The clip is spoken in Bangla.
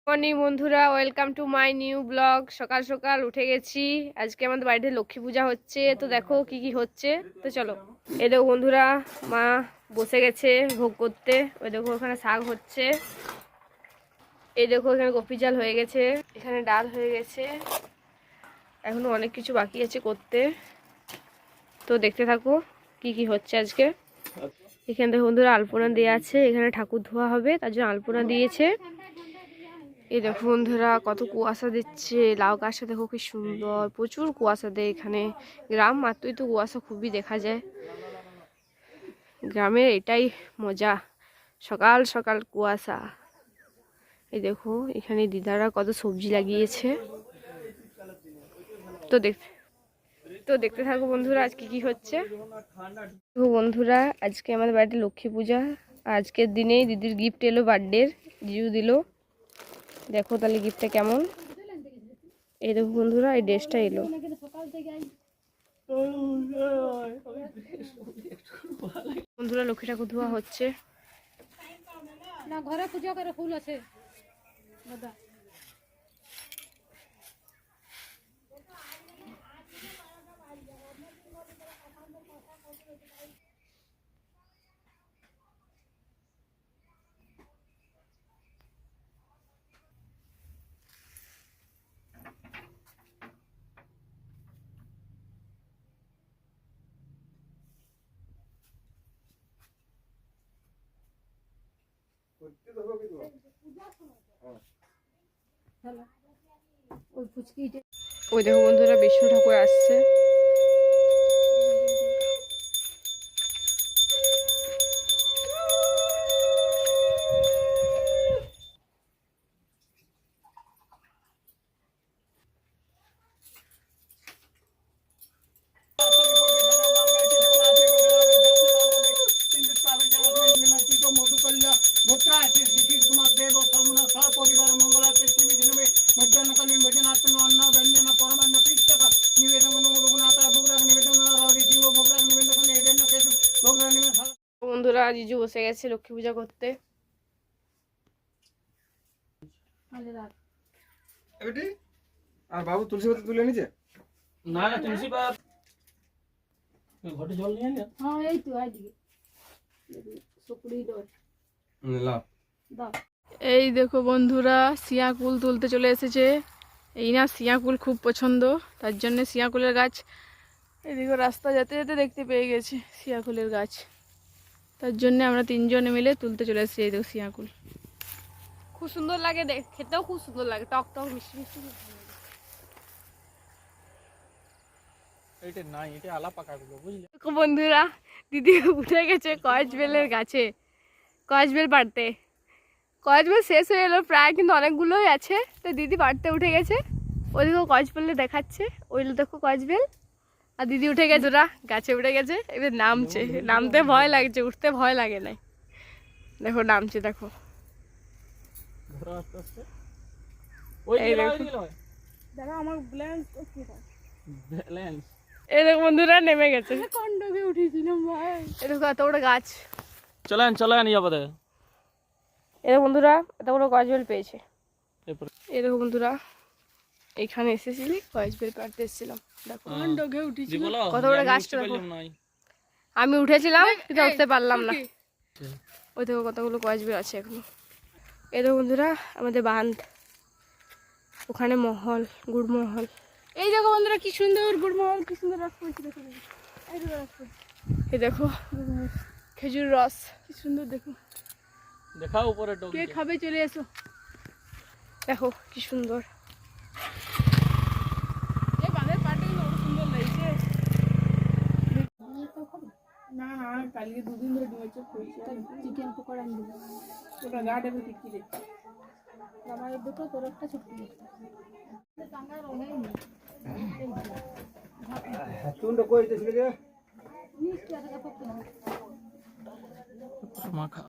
মর্নিং বন্ধুরা, welcome to my new blog. সকাল সকাল উঠে গেছি। আজকে আমাদের বাড়িতে লক্ষ্মী পূজা হচ্ছে, তো দেখো কি কি হচ্ছে। তো চলো, এই দেখো বন্ধুরা, মা বসে গেছে ভোগ করতে। ওই দেখো ওখানে শাক হচ্ছে, এই দেখো এখানে কপি চাল হয়ে গেছে, এখানে ডাল হয়ে গেছে, এখনো অনেক কিছু বাকি আছে করতে। তো দেখতে থাকো কি কি হচ্ছে আজকে। এখানে দেখো বন্ধুরা আলপনা দেওয়া আছে, এখানে ঠাকুর ধোয়া হবে তার জন্য আলপনা দিয়েছে। এই দেখো বন্ধুরা কত কুয়াশা দিচ্ছে, লাউ গাছটা দেখো কি সুন্দর, প্রচুর কুয়াশা দেয় এখানে। গ্রাম মাত্রই তো কুয়াশা খুবই দেখা যায়, গ্রামের এটাই মজা, সকাল সকাল কুয়াশা। এই দেখো এখানে দিদারা কত সবজি লাগিয়েছে। তো দেখতে থাকো বন্ধুরা আজকে কি হচ্ছে। বন্ধুরা আজকে আমাদের বাড়িতে লক্ষ্মী পূজা, আজকের দিনেই দিদির গিফট এলো, বার্থডের জিজু দিল। দেখো তাহলে গিফটটা কেমন। এই দেখো বন্ধুরা এই ড্রেসটা এলো। বন্ধুরা লক্ষ্মী ঠাকুর ধোয়া হচ্ছে। না ঘরে পূজা করে ফুল আছে দাদা। ওই দেখো বন্ধুরা বিষ্ণু ঠাকুর আসছে। বন্ধুরা জিজু বসে গেছে লক্ষ্মী পূজা করতে। আর বাবু তুলসী পাতা তুলে নিচে না না তুলসী পাতা ঘটে জল নিয়ে নে। হ্যাঁ এই তো আইদিকে সুপুরি দাও। এই দেখো বন্ধুরা শিয়াকুল তুলতে চলে এসেছে। এই না শিয়াকুল খুব পছন্দ, তার জন্য শিয়াকুলের গাছ এদিকে রাস্তা যেতে যেতে দেখতে পেয়ে গেছে শিয়াকুলের গাছ, তার জন্য আমরা তিনজনে মিলে তুলতে চলে এসেছি। এই দেখো শিয়াকুল খুব সুন্দর লাগে, খেতেও খুব সুন্দর লাগে, টক টক মিষ্টি মিষ্টি। এটা নাই, এটা আলা পাকাগুলো বুঝলে। দেখো বন্ধুরা দিদি উঠে গেছে কয়েজবেলের গাছে, কয়েজবেল পাড়তে। কয়েজবেল শেষ হয়ে এলো প্রায়, কিন্তু অনেকগুলোই আছে, তো দিদি পাড়তে উঠে গেছে। ওইদিকেও কয়েজবেলে দেখাচ্ছে, ওই দেখো কয়েজবেল। আর দিদি উঠে গেছে, ওরা গাছে উঠে গেছে, এবার নামছে। নামতে ভয় লাগছে, উঠতে ভয় লাগে না। দেখো নামছে, দেখো ধরো আস্তে আস্তে। ওই এই দিকে দেখো। লয় দাদা আমার ব্যালেন্স ব্যালেন্স। এই দেখো বন্ধুরা নেমে গেছে। কন্ডকে উঠেছিলাম ভাই। এই দেখো এত বড় গাছ। চলেন চলেন যাবো। এই দেখো বন্ধুরা এত বড় কয়েজবেল পেয়েছে। এরপর এই দেখো বন্ধুরা এখানে এসেছিলি কয়েজবেল পাড়তে এসেছিলাম। দেখো কন্ডকে উঠেছিলাম। কত বড় গাছটা দেখো। আমি উঠেছিলাম কিন্তু উঠতে পারলাম না। ওই দেখো কতগুলো কয়েজবেল আছে এখনো। এই দেখো বন্ধুরা আমাদের বাঁধ, ওখানে মহল, গুড়মহল। এই দেখো বন্ধুরা কি সুন্দর গুড়মহল, কি সুন্দর রস পড়ছে দেখো। এই দেখো রস পড়ছে, এই দেখো খেজুর রস কি সুন্দর দেখো। দেখাও উপরে ডোক। কে খাবে চলে এসো। দেখো কি সুন্দর। এই বাঁধের পাটে বড় সুন্দর লাগছে। না না কালকে দুদিন ধরে ডিমের চপ খেয়েছি। চিকেন পকোড়া আনবি ওটা গা দেবে কি দেখছি। আমার দুটো তোর একটা ছোট্ট তুন্ড কইতেছিল যে মিষ্টি আছে মাখা